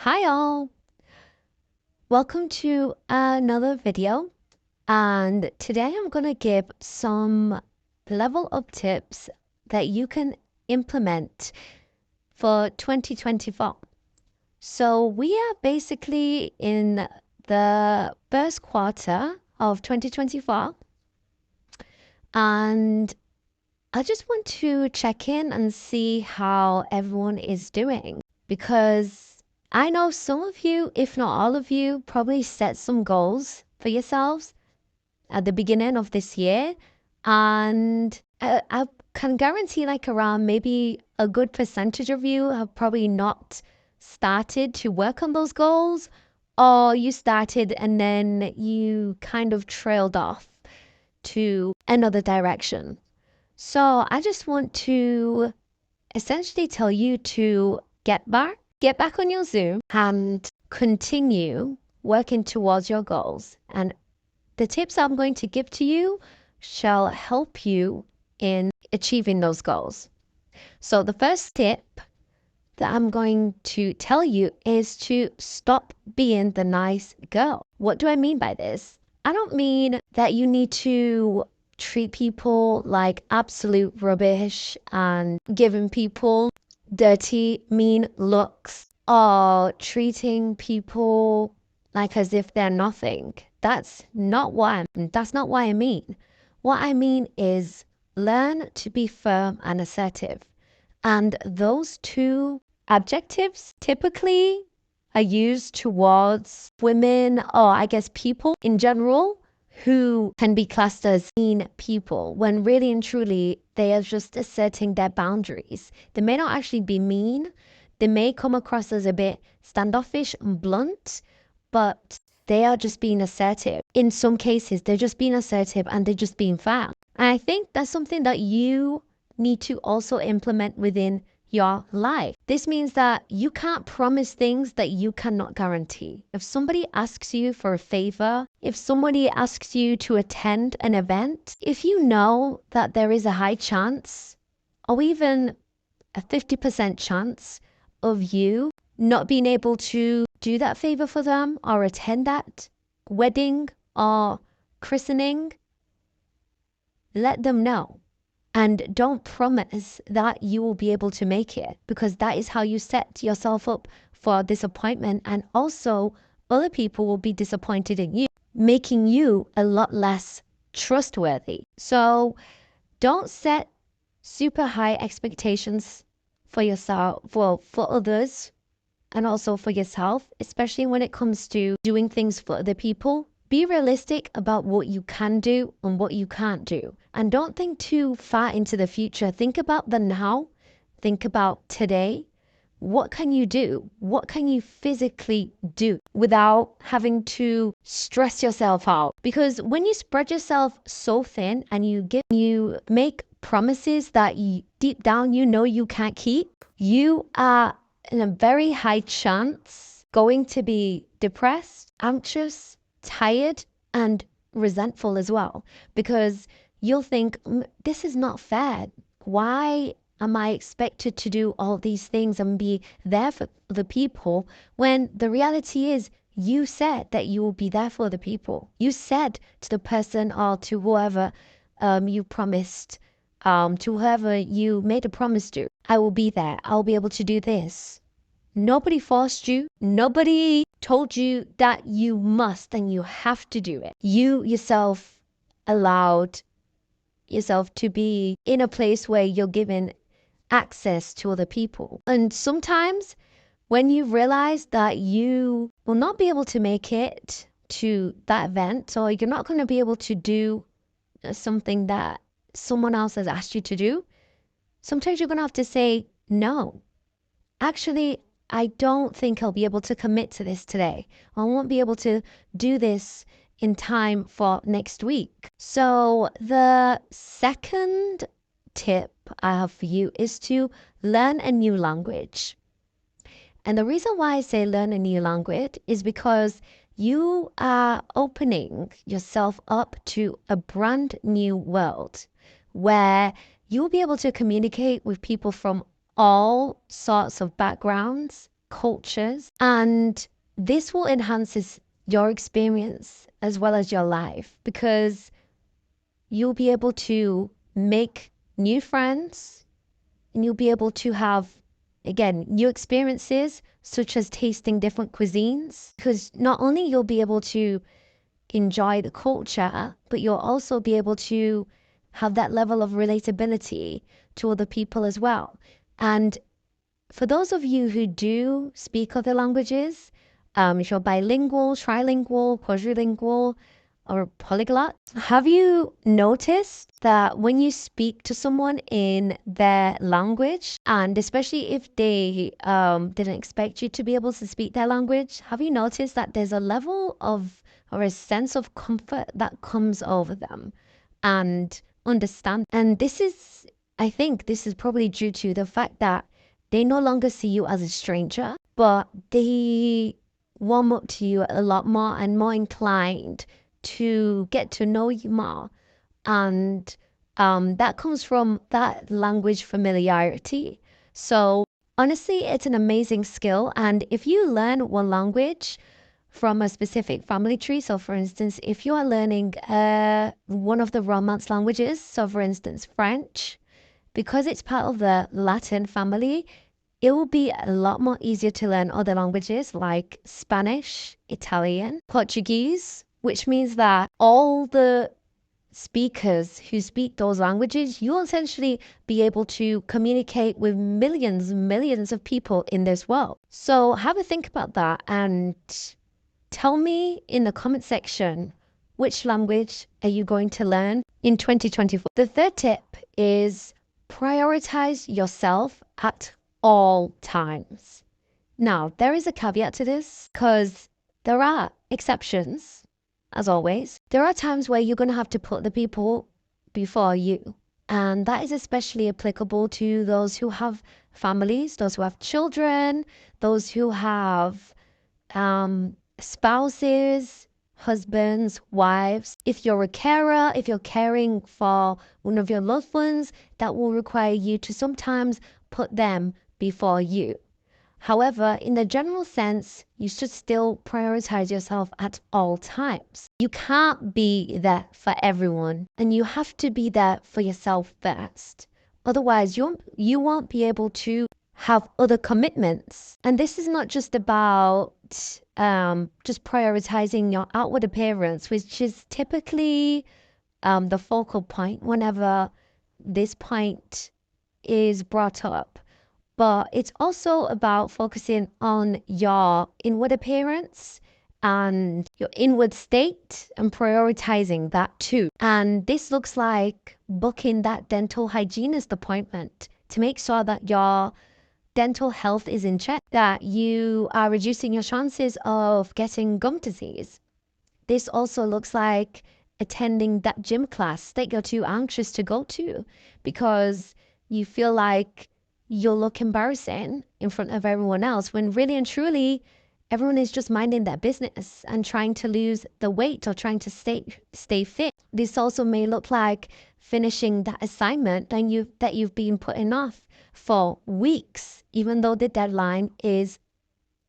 Hi all, welcome to another video, and today I'm going to give some level up tips that you can implement for 2024. So we are basically in the first quarter of 2024, and I just want to check in and see how everyone is doing, because I know some of you, if not all of you, probably set some goals for yourselves at the beginning of this year. And I can guarantee like around maybe a good percentage of you have probably not started to work on those goals, or you started and then you kind of trailed off to another direction. So I just want to essentially tell you to get back on your Zoom and continue working towards your goals. And the tips I'm going to give to you shall help you in achieving those goals. So the first tip that I'm going to tell you is to stop being the nice girl. What do I mean by this? I don't mean that you need to treat people like absolute rubbish and giving people dirty, mean looks, or treating people like as if they're nothing. That's not what I mean. What I mean is learn to be firm and assertive. And those two adjectives typically are used towards women, or I guess people in general, who can be classed as mean people, when really and truly they are just asserting their boundaries. They may not actually be mean. They may come across as a bit standoffish and blunt, but they are just being assertive. In some cases, they're just being assertive and they're just being firm. And I think that's something that you need to also implement within your life. This means that you can't promise things that you cannot guarantee. If somebody asks you for a favor, if somebody asks you to attend an event, if you know that there is a high chance, or even a 50% chance of you not being able to do that favor for them or attend that wedding or christening, let them know. And don't promise that you will be able to make it, because that is how you set yourself up for disappointment. And also, other people will be disappointed in you, making you a lot less trustworthy. So don't set super high expectations for yourself, for others, and also for yourself, especially when it comes to doing things for other people. Be realistic about what you can do and what you can't do. And don't think too far into the future. Think about the now. Think about today. What can you do? What can you physically do without having to stress yourself out? Because when you spread yourself so thin and you make promises that deep down you know you can't keep, you are in a very high chance going to be depressed, anxious, tired, and resentful as well, because you'll think, this is not fair. Why am I expected to do all these things and be there for the people, when the reality is you said that you will be there for the people. You said to the person or to whoever you promised, to whoever you made a promise to, I will be there. I'll be able to do this. Nobody forced you. Nobody told you that you must and you have to do it. You yourself allowed yourself to be in a place where you're given access to other people. And sometimes when you realize that you will not be able to make it to that event, or you're not going to be able to do something that someone else has asked you to do, sometimes you're going to have to say, no, actually, I don't think I'll be able to commit to this today. I won't be able to do this in time for next week. So the second tip I have for you is to learn a new language. And the reason why I say learn a new language is because you are opening yourself up to a brand new world where you'll be able to communicate with people from all sorts of backgrounds, cultures, and this will enhance your experience as well as your life, because you'll be able to make new friends, and you'll be able to have, again, new experiences, such as tasting different cuisines, because not only you'll be able to enjoy the culture, but you'll also be able to have that level of relatability to other people as well. And for those of you who do speak other languages, if you're bilingual, trilingual, quadrilingual, or polyglot, have you noticed that when you speak to someone in their language, and especially if they didn't expect you to be able to speak their language, have you noticed that there's a level of, or a sense of comfort that comes over them and understand? And this is, I think this is probably due to the fact that they no longer see you as a stranger, but they warm up to you a lot more and more inclined to get to know you more. And that comes from that language familiarity. So honestly, it's an amazing skill. And if you learn one language from a specific family tree, so for instance, if you are learning one of the Romance languages, so for instance, French, because it's part of the Latin family, it will be a lot more easier to learn other languages like Spanish, Italian, Portuguese, which means that all the speakers who speak those languages, you'll essentially be able to communicate with millions of people in this world. So have a think about that and tell me in the comment section, which language are you going to learn in 2024? The third tip is prioritize yourself at all times. Now, there is a caveat to this because there are exceptions, as always. There are times where you're going to have to put the people before you. And that is especially applicable to those who have families, those who have children, those who have spouses, husbands, wives. If you're a carer, if you're caring for one of your loved ones, that will require you to sometimes put them before you. However, in the general sense, you should still prioritize yourself at all times. You can't be there for everyone, and you have to be there for yourself first. Otherwise, you won't be able to have other commitments. And this is not just about just prioritizing your outward appearance, which is typically the focal point whenever this point is brought up. But it's also about focusing on your inward appearance and your inward state and prioritizing that too. And this looks like booking that dental hygienist appointment to make sure that your dental health is in check, that you are reducing your chances of getting gum disease. This also looks like attending that gym class that you're too anxious to go to because you feel like you'll look embarrassing in front of everyone else, when really and truly everyone is just minding their business and trying to lose the weight or trying to stay fit. This also may look like finishing that assignment that you've been putting off for weeks, even though the deadline is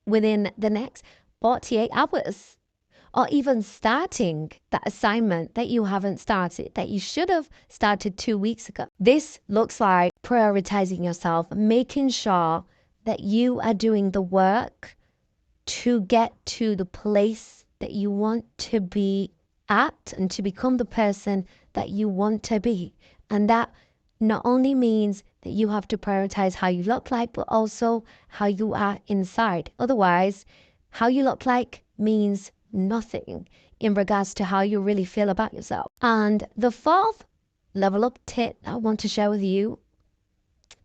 within the next 48 hours. Or even starting that assignment that you haven't started, that you should have started 2 weeks ago. This looks like prioritizing yourself, making sure that you are doing the work to get to the place that you want to be at and to become the person that you want to be. And that not only means that you have to prioritize how you look like, but also how you are inside. Otherwise, how you look like means nothing in regards to how you really feel about yourself. And the fourth level up tip I want to share with you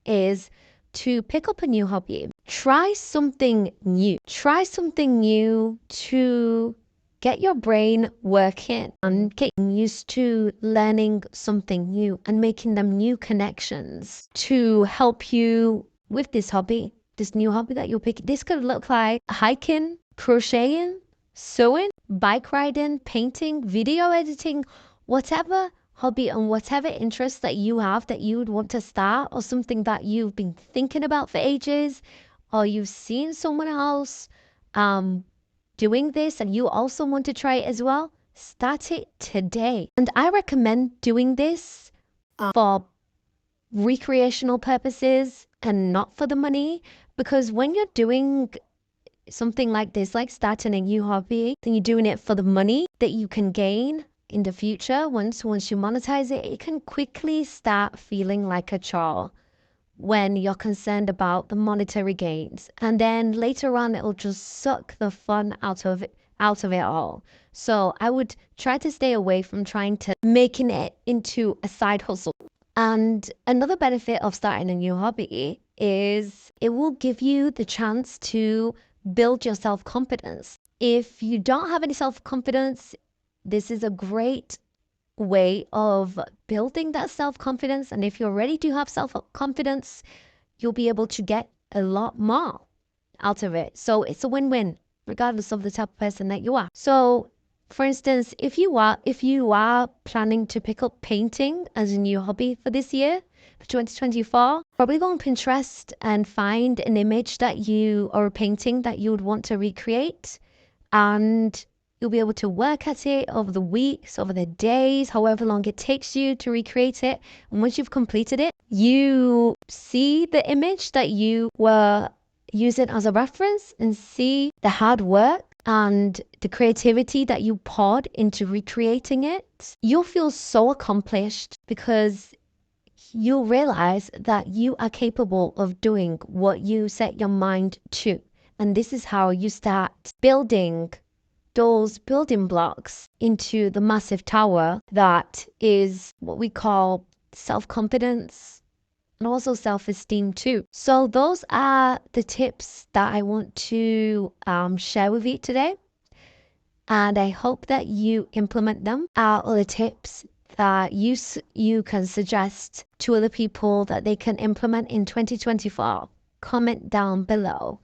is to pick up a new hobby. Try something new. Try something new to get your brain working and getting used to learning something new and making them new connections to help you with this hobby, this new hobby that you'll pick. This could look like hiking, crocheting, sewing, bike riding, painting, video editing, whatever hobby and whatever interest that you have that you would want to start, or something that you've been thinking about for ages, or you've seen someone else doing this and you also want to try it as well, start it today. And I recommend doing this for recreational purposes and not for the money, because when you're doing something like this, like starting a new hobby, then you're doing it for the money that you can gain in the future. Once you monetize it, it can quickly start feeling like a chore when you're concerned about the monetary gains. And then later on, it'll just suck the fun out of it all. So I would try to stay away from trying to making it into a side hustle. And another benefit of starting a new hobby is it will give you the chance to build your self-confidence. If you don't have any self-confidence, this is a great way of building that self-confidence. And if you already do have self-confidence, you'll be able to get a lot more out of it. So it's a win-win, regardless of the type of person that you are. So for instance, if you are planning to pick up painting as a new hobby for this year, for 2024, probably go on Pinterest and find an image that you, or a painting that you would want to recreate, and you'll be able to work at it over the weeks, over the days, however long it takes you to recreate it. And once you've completed it, you see the image that you were using as a reference and see the hard work and the creativity that you poured into recreating it. You'll feel so accomplished because you'll realize that you are capable of doing what you set your mind to. And this is how you start building those building blocks into the massive tower that is what we call self-confidence and also self-esteem too. So those are the tips that I want to share with you today. And I hope that you implement them. Other tips that you can suggest to other people that they can implement in 2024. Comment down below.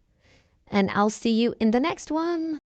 And I'll see you in the next one.